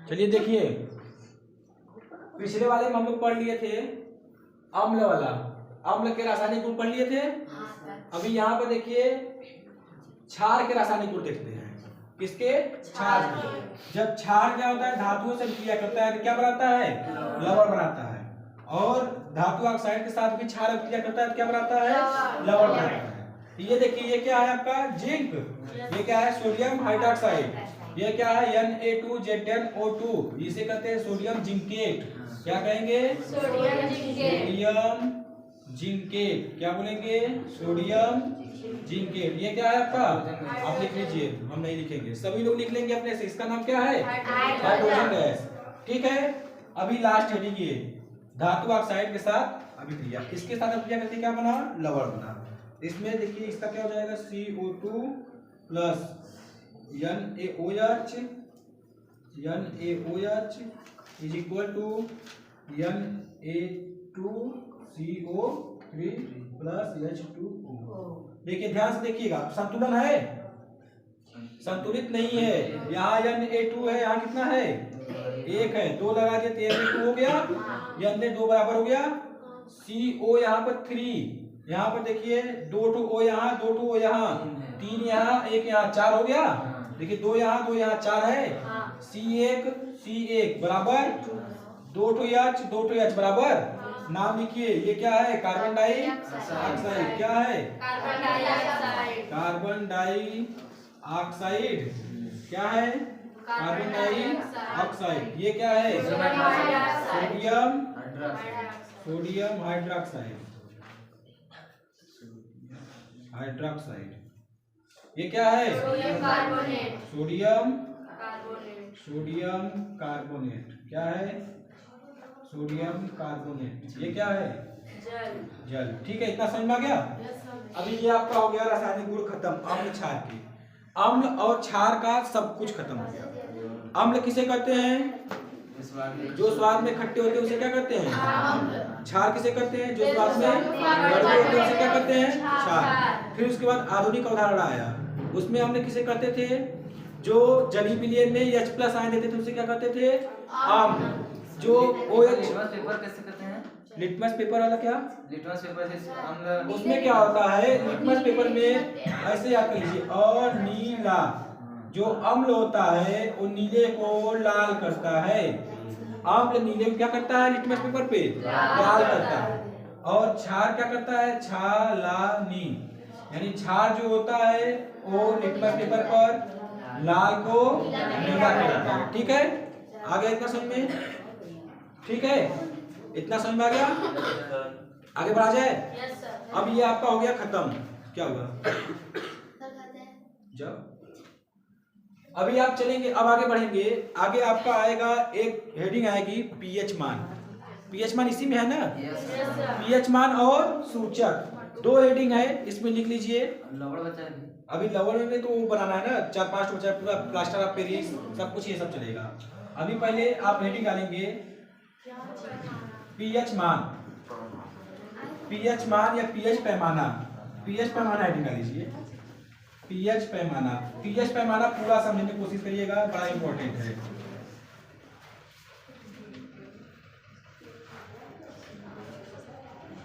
चलिए देखिए, पिछले वाले में हम लोग पढ़ लिए थे अम्ल वाला, अम्ल के रासायनिक गुण पढ़ लिए थे। अभी यहाँ पर देखिए क्षार के रासायनिक गुण देखते हैं। किसके? क्षार के। जब क्षार क्या होता है, धातुओं से क्रिया करता है तो क्या बनाता है? लवण बनाता है। और धातु ऑक्साइड के साथ भी क्षार क्रिया करता है तो क्या बनाता है? लवण बनाता है। ये देखिए, ये क्या है आपका? जिंक। ये क्या है? Sodium hydroxide. ये क्या है? Na2ZnO2, इसे कहते हैं सोडियम जिंकेट। क्या कहेंगे? Sodium zincate. क्या बोलेंगे? Sodium zincate. ये क्या है आपका? आप लिख लीजिए, हम नहीं लिखेंगे, सभी लोग लिख लेंगे अपने से। इसका नाम क्या है? Hydrogen gas. ठीक है। अभी लास्ट हेडिंग ये धातु ऑक्साइड के साथ अभिक्रिया, इसके साथ अभिक्रिया करके क्या बना? लवण बना। इसमें देखिए इसका क्या हो जाएगा? CO2 plus NaOH is equal to Na2CO3 plus H2O। देखिए ध्यान से देखिएगा, संतुलन है? संतुलित नहीं है। यहाँ Na2 है, यहाँ कितना है? 1 है, 2 लगा दिए तो Na2 हो गया, Na2 बराबर हो गया CO यहाँ पर 3, यहाँ पर देखिए 2 O यहाँ, 2 O यहाँ, 3 यहाँ, 1 यहाँ, 4 हो गया। देखिए 2 यहाँ 2 यहाँ 4 है। C1 बराबर 2 H बराबर, नाम लिखिए, ये क्या है? Carbon dioxide. क्या है? Carbon dioxide. क्या है? Carbon dioxide. ये क्या है? Sodium hydroxide. ये क्या है? Sodium carbonate. क्या है? Sodium carbonate. ये क्या है? जल। ठीक है, इतना समझ में आ गया? अभी ये आपका हो गया रासायनिक गुण खत्म, अम्ल क्षार के। अम्ल और क्षार का सब कुछ खत्म हो गया। अम्ल किसे कहते हैं? जो स्वाद में खट्टे होते हैं उसे क्या कहते हैं? क्षार किसे कहते हैं? जो स्वाद में कड़वे होते हैं उसे क्या कहते हैं? क्षार। फिर उसके बाद आधुनिक अवधारणा आया, उसमें हमने किसे कहते थे? जो जलीय विलयन में H+ आयन देते थे उसे क्या कहते थे? अम्ल। जो OH पेपर कैसे करते हैं? लिटमस पेपर वाला क्या? लिटमस पेपर से अम्ल, उसमें क्या होता है? लिटमस पेपर में ऐसे याद कर लीजिए, और नीला जो अम्ल होता है वो नीले को लाल करता है। अम्ल नीले में क्या करता है? लिटमस पेपर पे लाल करता है। और क्षार क्या करता है? छालानी, यानी क्षार जो होता है वो लिटमस पेपर पर लाल को नीला करता है। ठीक है, आ गया इतना समझ में? ठीक है, इतना समझ में आ गया? आगे बढ़ा जाए? अब ये आपका हो गया खत्म। क्या हुआ? जब अभी आप चलेंगे, अब आगे बढ़ेंगे। आगे आपका आएगा एक हेडिंग आएगी पीएच मान। पीएच मान इसी में है ना? पीएच मान और सूचक, 2 हेडिंग है, इसमें लिख लीजिए। लवण बचा है। अभी लवण में तो वो बनाना है ना, 4-5 बचा है, पूरा प्लास्टर ऑफ पेरिस सब कुछ, ये सब चलेगा। अभी पहले आप हेडिंग डालेंगे पीएच मान। पीएच मान या पीएच पैमाना, पीएच पैमाना हेडिंग डाल लीजिए। पीएच पैमाना, पीएच पैमाना पूरा समझने की कोशिश करिएगा, बड़ा इंपॉर्टेंट है।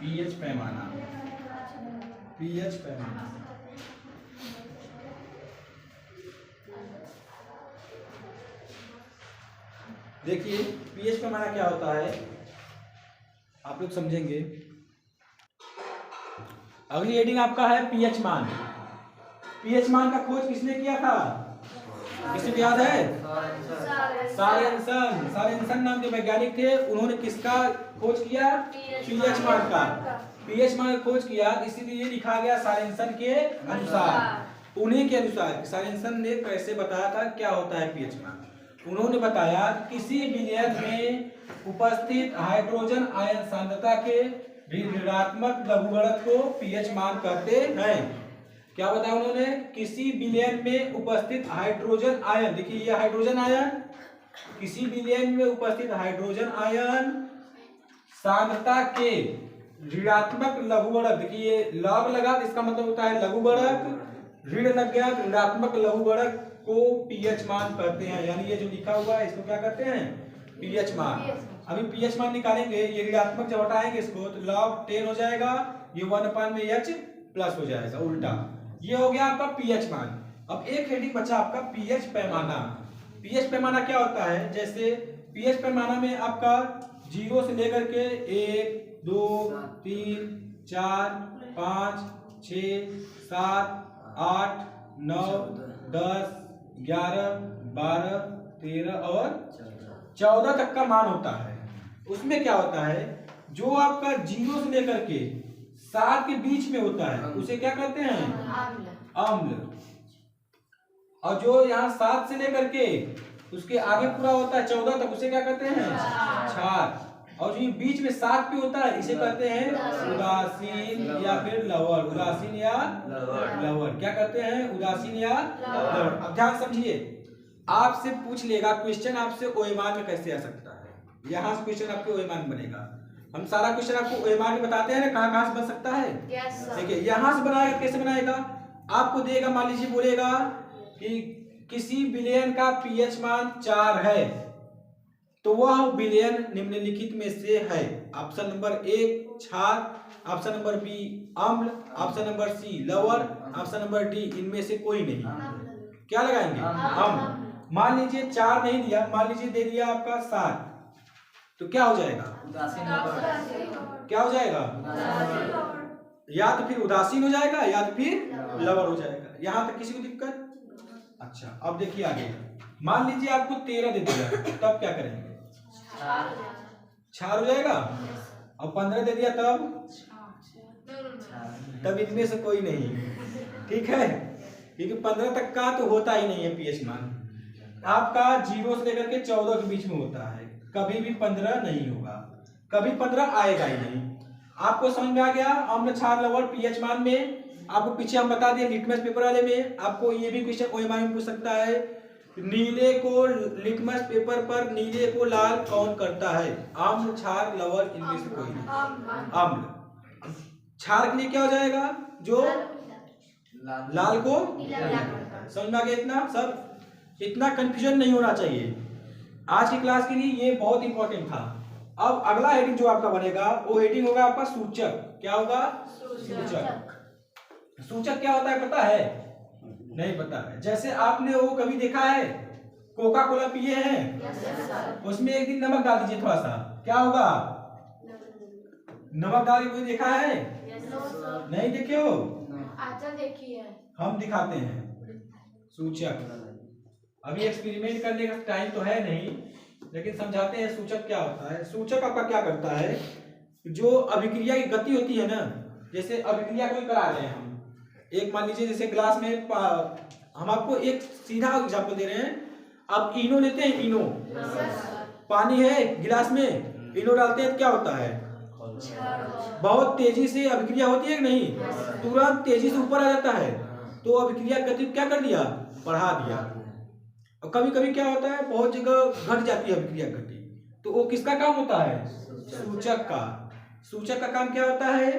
पीएच पैमाना, पीएच पैमाना। देखिए पीएच पैमाना क्या होता है, आप लोग समझेंगे। अगली हेडिंग आपका है पीएच मान। पीएच मान का खोज किसने किया था? किसी को याद है? सारेंसन नाम के वैज्ञानिक थे, उन्होंने किसका खोज किया? पीएच मान का। पीएच मान का खोज किया, इसीलिए लिखा गया सारेंसन के अनुसार। उन्हीं के अनुसार सारेंसन ने कैसे बताया था क्या होता है पीएच मान। उन्होंने बताया किसी विलयन में उपस्थित हाइड्रोजन आयन सांद्रता के ऋणात्मक लघुगणक को पीएच मान कहते हैं। क्या बताया उन्होंने? किसी विलयन में उपस्थित हाइड्रोजन आयन, देखिए ये हाइड्रोजन आयन, किसी विलयन में उपस्थित हाइड्रोजन आयन सांद्रता के ऋणात्मक लघुगणक, देखिए लघु लगा इसका मतलब होता है लघुगणक, ऋण लग गया तो ऋणात्मक लघुगणक को पीएच मान कहते हैं, यानी ये जो लिखा हुआ है इसको क्या कहते हैं, पीएच मान। अभी पीएच मान निकालेंगे, ये ऋणात्मक जब हटाएंगे इसको तो log 10 हो जाएगा, ये 1/h प्लस हो जाएगा उल्टा। ये हो गया आपका पीएच मान। अब एक हेडिंग बचा आपका पीएच पैमाना। पीएच पैमाना क्या होता है, जैसे पीएच पैमाना में आपका 0 से लेकर के 1 2 3 4 5 6 7 8 9 10 11 12 13 और 14 तक का मान होता है। उसमें क्या होता है, जो आपका 0 से लेकर के 7 के बीच में होता है उसे क्या कहते हैं, अम्ल। और जो यहाँ 7 से लेकर के उसके आगे पूरा होता है 14 तक, उसे क्या कहते हैं, क्षार। और जो बीच में 7 पे होता है इसे कहते हैं उदासीन या फिर लवण। उदासीन या लवण क्या कहते हैं, उदासीन या लवण। अब ध्यान समझिए, आपसे पूछ लेगा क्वेश्चन, आपसे ओएमआर में कैसे आ सकता है, यहाँ से क्वेश्चन आपके ओएमआर में बनेगा। हम सारा क्वेश्चन आपको ओएमआर में बताते हैं ना, कहाँ कहाँ से बन सकता है। देखिए यहाँ से बनाएगा, कैसे बनाएगा, आपको देगा, मान लीजिए बोलेगा कि किसी विलयन का पीएच मान 4 है तो वह विलयन निम्नलिखित में से है। ऑप्शन नंबर 1 क्षार, ऑप्शन नंबर बी अम्ल, ऑप्शन नंबर सी लवण, ऑप्शन नंबर डी इनमें से कोई नहीं। क्या लगाएंगे, अम्ल। मान लीजिए 4 नहीं दिया, मान लीजिए दे दिया आपका 7, तो क्या हो जाएगा, क्या हो जाएगा, या तो फिर उदासीन हो जाएगा या तो फिर लवण हो जाएगा। यहां तक किसी को दिक्कत। अच्छा अब देखिए आगे, मान लीजिए आपको 13 दे दिया, तब क्या करेंगे, क्षार हो जाएगा। और 15 दे दिया तब इनमें से कोई नहीं, ठीक है, क्योंकि 15 तक का तो होता ही नहीं है पीएच मान। आपका 0 से लेकर के 14 के बीच में होता है, कभी भी 15 नहीं होगा, कभी 15 आएगा ही नहीं। आपको समझ में आ गया, अम्ल क्षार लवण पीएच मान में। आपको पीछे हम बता दिए लिटमस पेपर वाले में, आपको ये भी क्वेश्चन ओएमआर में पूछ सकता है, नीले को लिटमस पेपर पर नीले को लाल कौन करता है, अम्ल क्षार लवण इनमें से कोई नहीं, अम्ल। क्षार के लिए क्या हो जाएगा, जो लाल को, समझ में आ गया इतना सब, इतना कंफ्यूजन नहीं होना चाहिए। आज की क्लास के लिए ये बहुत इंपॉर्टेंट था। अब अगला हेडिंग जो आपका बनेगा वो हेडिंग होगा आपका सूचक। क्या होगा, सूचक। सूचक क्या होता है पता है, नहीं पता है। जैसे आपने वो कभी देखा है, कोका कोला पिए हैं, उसमें एक दिन नमक डाल दीजिए थोड़ा सा, क्या होगा, नमक डाल के कोई देखा है, नहीं देखे हो, देखिए हम दिखाते हैं। सूचक अभी एक्सपेरिमेंट करने का टाइम तो है नहीं, लेकिन समझाते हैं सूचक क्या होता है। सूचक आपका क्या करता है, जो अभिक्रिया की गति होती है ना, जैसे अभिक्रिया कोई करा रहे हैं हम, एक मान लीजिए जैसे ग्लास में हम आपको एक सीधा एग्जांपल दे रहे हैं, आप इनो लेते हैं, इनो पानी है गिलास में, इनो डालते हैं तो क्या होता है, बहुत तेजी से अभिक्रिया होती है कि नहीं, तुरंत तेजी से ऊपर आ जाता है, तो अभिक्रिया गति क्या कर दिया, बढ़ा दिया। और कभी कभी क्या होता है, बहुत जगह घट जाती है अभिक्रिया गति, तो वो किसका काम होता है, सूचक का। सूचक का काम क्या होता है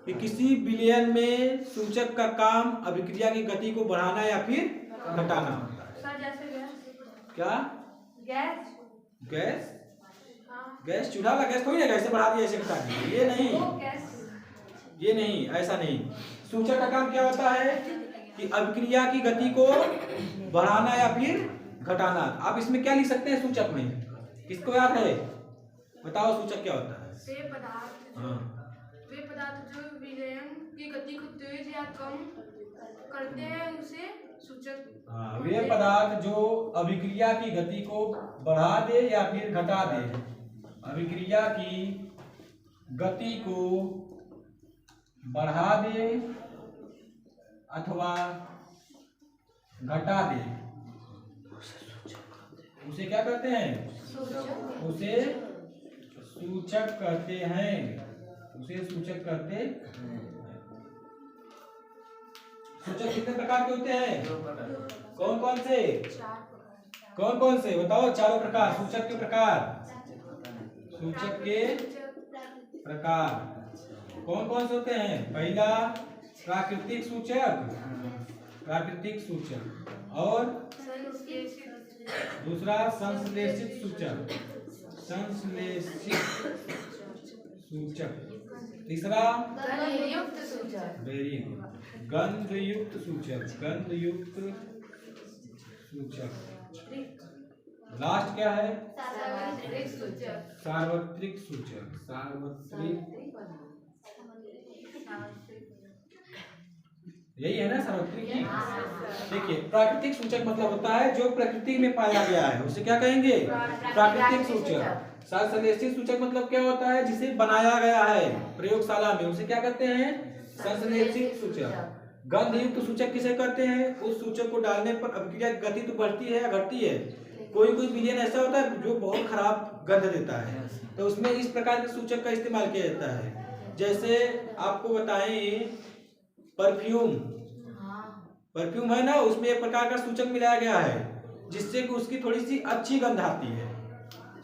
कि किसी विलयन में सूचक का काम अभिक्रिया की गति को बढ़ाना या फिर घटाना होता है। सर जैसे गैस, क्या गैस, गैस, गैस चूल्हा का गैस थोड़ी ना ऐसे बढ़ा दिया ऐसे घटा दिया, ये नहीं, ये नहीं, ऐसा नहीं। सूचक का काम क्या होता है कि अभिक्रिया की गति को बढ़ाना या फिर घटाना। आप इसमें क्या लिख सकते हैं सूचक में, किसको याद है, बताओ सूचक क्या होता है। वे पदार्थ जो विलयन की गति को तेज या कम करते हैं उसे सूचक। हाँ, वे पदार्थ जो अभिक्रिया की गति को बढ़ा दे या फिर घटा दे, अभिक्रिया की गति को बढ़ा दे अथवा घटा दे, उसे क्या कहते हैं, उसे सूचक कहते हैं, उसे सूचक कहते हैं। सूचक कितने प्रकार के होते हैं, कौन कौन से, कौन कौन से बताओ, चारों प्रकार सूचक के प्रकार। सूचक के प्रकार कौन कौन से होते हैं, पहला प्राकृतिक सूचक, प्राकृतिक सूचक, और दूसरा संश्लेषित सूचक, संश्लेषित सूचक। तीसरा गंधयुक्त सूचक। वेरी गुड, गंधयुक्त सूचक, गंधयुक्त सूचक। लास्ट क्या है? सार्वत्रिक सूचक। सार्वत्रिक सूचक, सार्वत्रिक, यही है ना सार्वत्रिक ही। देखिए प्राकृतिक सूचक मतलब होता है जो प्रकृति में पाया गया है, उसे क्या कहेंगे? प्राकृतिक सूचक। संश्लेषित सूचक मतलब क्या होता है? जिसे बनाया गया है प्रयोगशाला में, उसे क्या कहते हैं? संश्लेषित सूचक। गंधयुक्त सूचक किसे कहते हैं? उस सूचक को डालने पर अभिक्रिया की गति तो बढ़ती है या घटती है? कोई कोई विलयन ऐसा होता है जो बहुत खराब गंध देता है, तो उसमें इस प्रकार के सूचक का इस्तेमाल किया जाता है। जैसे आपको बताएं परफ्यूम, परफ्यूम है ना, उसमें एक प्रकार का सूचक मिलाया गया है जिससे कि उसकी थोड़ी सी अच्छी गंध आती है।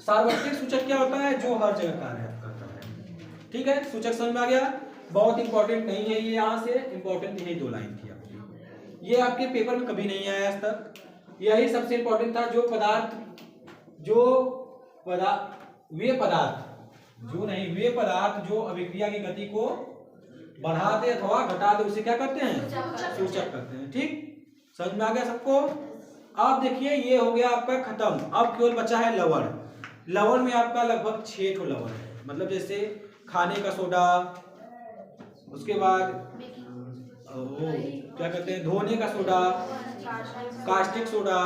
सार्वत्रिक सूचक क्या होता है? जो हर जगह कार्य करता है। ठीक है, सूचक समझ में आ गया? बहुत इंपॉर्टेंट नहीं है ये, यहाँ से इंपॉर्टेंट यही 2 लाइन थी आपकी, ये आपके पेपर में कभी नहीं आया आज तक। यही सबसे इंपॉर्टेंट था। जो पदार्थ, वे पदार्थ जो अभिक्रिया की गति को बढ़ाते अथवा घटाते उसे क्या करते हैं? सूचक करते हैं। ठीक, समझ में आ गया सबको? अब देखिए ये हो गया आपका खत्म। अब केवल बचा है लवण। लवण में आपका लगभग 6 ठो लवण है, मतलब जैसे खाने का सोडा, उसके बाद क्या कहते हैं, धोने का सोडा, कास्टिक सोडा,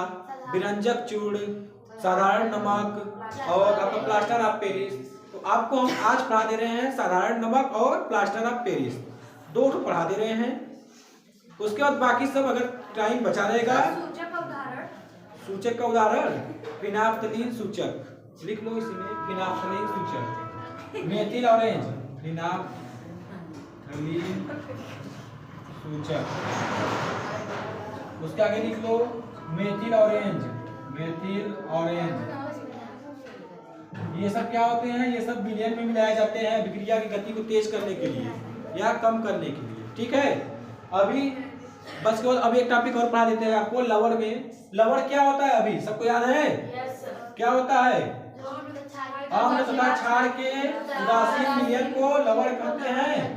विरंजक चूर्ण, साधारण नमक और आपका प्लास्टर ऑफ पेरिस। तो आपको हम आज पढ़ा दे रहे हैं साधारण नमक और प्लास्टर ऑफ पेरिस, 2 ठो पढ़ा दे रहे हैं। उसके बाद बाकी सब अगर टाइम बचा रहेगा। सूचक का उदाहरण फिनाफ्थलीन सूचक, लिख लो इसी में, फिनाफ्थलीन सूचक। मेथिल ऑरेंज, फिनाफ्थलीन सूचक। उसके आगे लिख लो मेथिल ऑरेंज, मेथिल ऑरेंज। ये सब क्या होते हैं? ये सब विलयन में मिलाए जाते हैं अभिक्रिया की गति को तेज करने के लिए या कम करने के लिए। ठीक है, अभी बस केवल अब एक टॉपिक और पढ़ा देते हैं आपको लवण में। लवण क्या होता है अभी सबको याद है? क्या होता है? अम्ल तथा क्षार के उदासीन विलयन को लवण कहते हैं।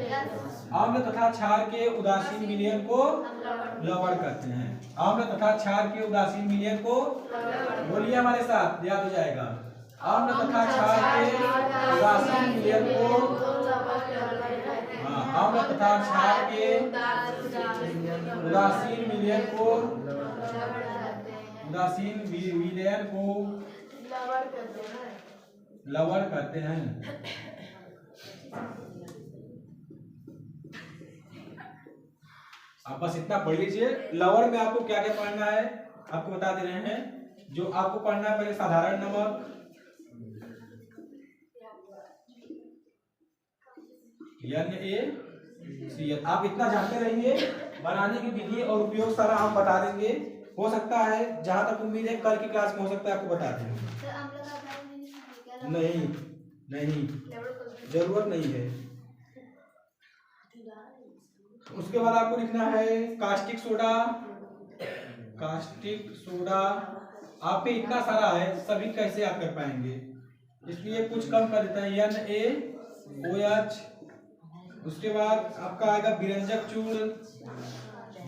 अम्ल तथा क्षार के उदासीन विलयन को लवण कहते हैं। अम्ल तथा क्षार के उदासीन विलयन को, बोलिए हमारे साथ, याद हो जाएगा। अम्ल तथा क्षार के उदासीन विलयन को, अम्ल तथा क्षार के उदासीन विलयन को, उदासीन विलयन को लवण कहते हैं। आप बस इतना पढ़ लीजिए। लवण में आपको क्या क्या पढ़ना है आपको बता दे रहे हैं। जो आपको पढ़ना है पहले साधारण नमक, NaCl। आप इतना जानते रहिए, बनाने की विधि और उपयोग सारा हम बता देंगे। हो सकता है जहां तक उम्मीद है कल की क्लास में हो सकता है आपको बता देंगे। नहीं नहीं, जरूरत नहीं है। उसके बाद आपको लिखना है कास्टिक सोडा। कास्टिक सोडा आप पे इतना सारा है, सभी कैसे आप कर पाएंगे, इसलिए कुछ कम कर देता है, NaOH। उसके बाद आपका आएगा विरंजक चूर्ण।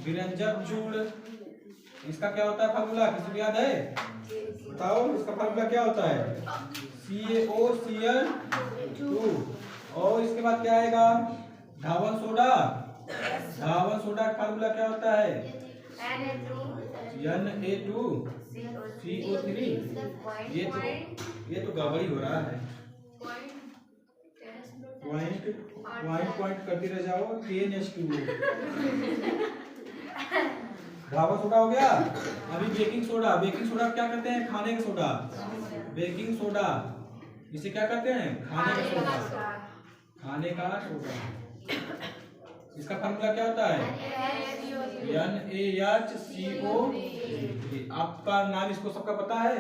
विरंजक चूर्ण इसका क्या होता है फार्मूला, किसी को याद है? बताओ इसका फार्मूला क्या होता है? CaOCl2। और इसके बाद क्या आएगा? धावन सोडा। धावन सोडा का फार्मूला क्या होता है? Na2CO3। ये तो गड़बड़ी हो रहा है, पॉइंट करते रह जाओ। KNH2 धावन सोडा हो गया। अभी बेकिंग सोडा। बेकिंग सोडा क्या करते हैं? खाने का सोडा। बेकिंग सोडा इसे क्या करते हैं? खाने का सोडा। खाने का सोडा। इसका फार्मूला क्या होता है? NaHCO3। आपका नाम इसको सबका पता है?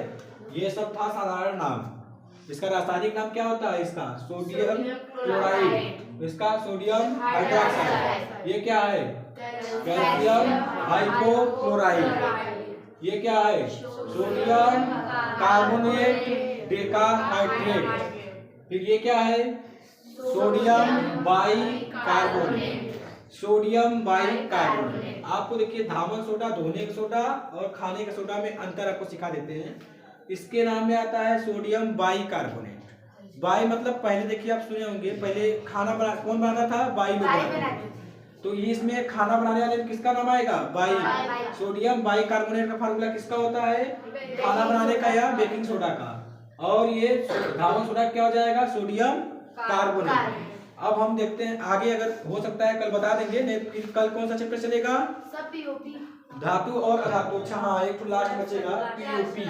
ये सब था साधारण नाम। इसका रासायनिक नाम क्या होता है? इसका सोडियम क्लोराइड। इसका सोडियम हाइड्रोक्साइड। ये क्या है? Calcium hypochloride. ये क्या है? Sodium carbonate decahydrate. फिर ये क्या है? Sodium bicarbonate. Sodium bicarbonate. आपको देखिए धामन सोडा, धोने का सोडा और खाने का सोडा में अंतर आपको सिखा देते हैं। इसके नाम में आता है सोडियम बाइकार्बोनेट। बाई मतलब पहले देखिए आप सुने होंगे, पहले खाना बना कौन बनाता था? बाई लोग बनाते थे। तो ये इसमें खाना बनाने वाले में किसका नाम आएगा? बाई। सोडियम बाइकार्बोनेट का फार्मूला किसका होता है? खाना बनाने का या बेकिंग सोडा का। और ये धावन सोडा क्या हो जाएगा? Sodium carbonate. अब हम देखते हैं आगे, अगर हो सकता है कल बता देंगे, नहीं फिर कल कौन सा चैप्टर चलेगा? धातु और अधातु। अच्छा हाँ, एक तो लास्ट बचेगा पीओपी।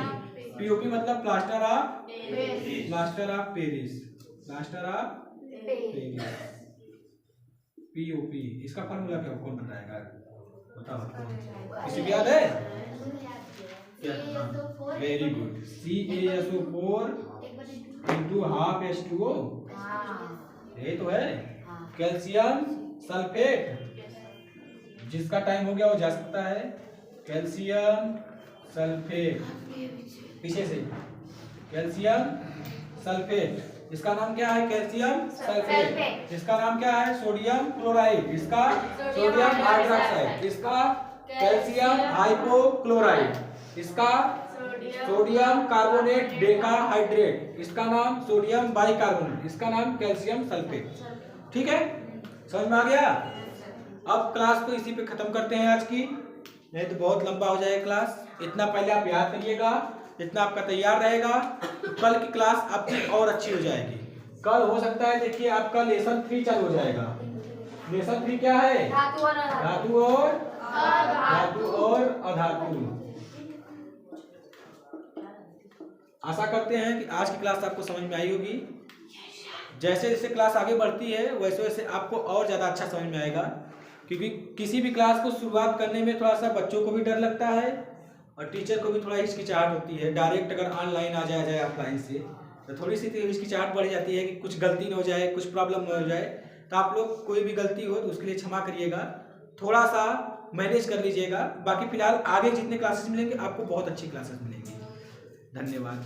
पीओपी मतलब plaster of Paris. Plaster of Paris, POP. इसका फार्मूला क्या कौन बताएगा? बताओ, किसी को याद है? Very good. CaSO4 into half H2O, ये तो है। कैल्शियम सल्फेट, जिसका टाइम हो गया वो जा सकता है। कैल्शियम सल्फेट, पीछे से कैल्शियम सल्फेट। इसका नाम क्या है? Calcium sulphate. इसका नाम क्या है? Sodium chloride. इसका सोडियम हाइड्रोक्साइड। इसका कैल्शियम हाइपोक्लोराइड। इसका सोडियम कार्बोनेट डेकाहाइड्रेट। इसका नाम सोडियम बाइकार्बोनेट। इसका नाम कैल्शियम सल्फेट। ठीक है, समझ में आ गया? अब क्लास को इसी पे खत्म करते हैं आज की, नहीं तो बहुत लंबा हो जाएगा क्लास। इतना पहले आप याद करिएगा, इतना आपका तैयार रहेगा तो कल की क्लास आपकी और अच्छी हो जाएगी। कल हो सकता है देखिए आपका लेसन 3 चालू हो जाएगा। लेसन 3 क्या है? धातु और अधातु। आशा करते हैं कि आज की क्लास आपको समझ में आई होगी। जैसे जैसे क्लास आगे बढ़ती है वैसे वैसे आपको और ज़्यादा अच्छा समझ में आएगा, क्योंकि किसी भी क्लास को शुरुआत करने में थोड़ा सा बच्चों को भी डर लगता है और टीचर को भी थोड़ा हिचकिचाहट होती है। डायरेक्ट अगर ऑनलाइन आ जाए ऑफलाइन से तो थोड़ी सी हिचकिचाहट बढ़ जाती है कि कुछ गलती न हो जाए, कुछ प्रॉब्लम न हो जाए। तो आप लोग कोई भी गलती हो तो उसके लिए क्षमा करिएगा, थोड़ा सा मैनेज कर लीजिएगा। बाकी फिलहाल आगे जितने क्लासेस मिलेंगे आपको बहुत अच्छी क्लासेस मिलेंगी। धन्यवाद।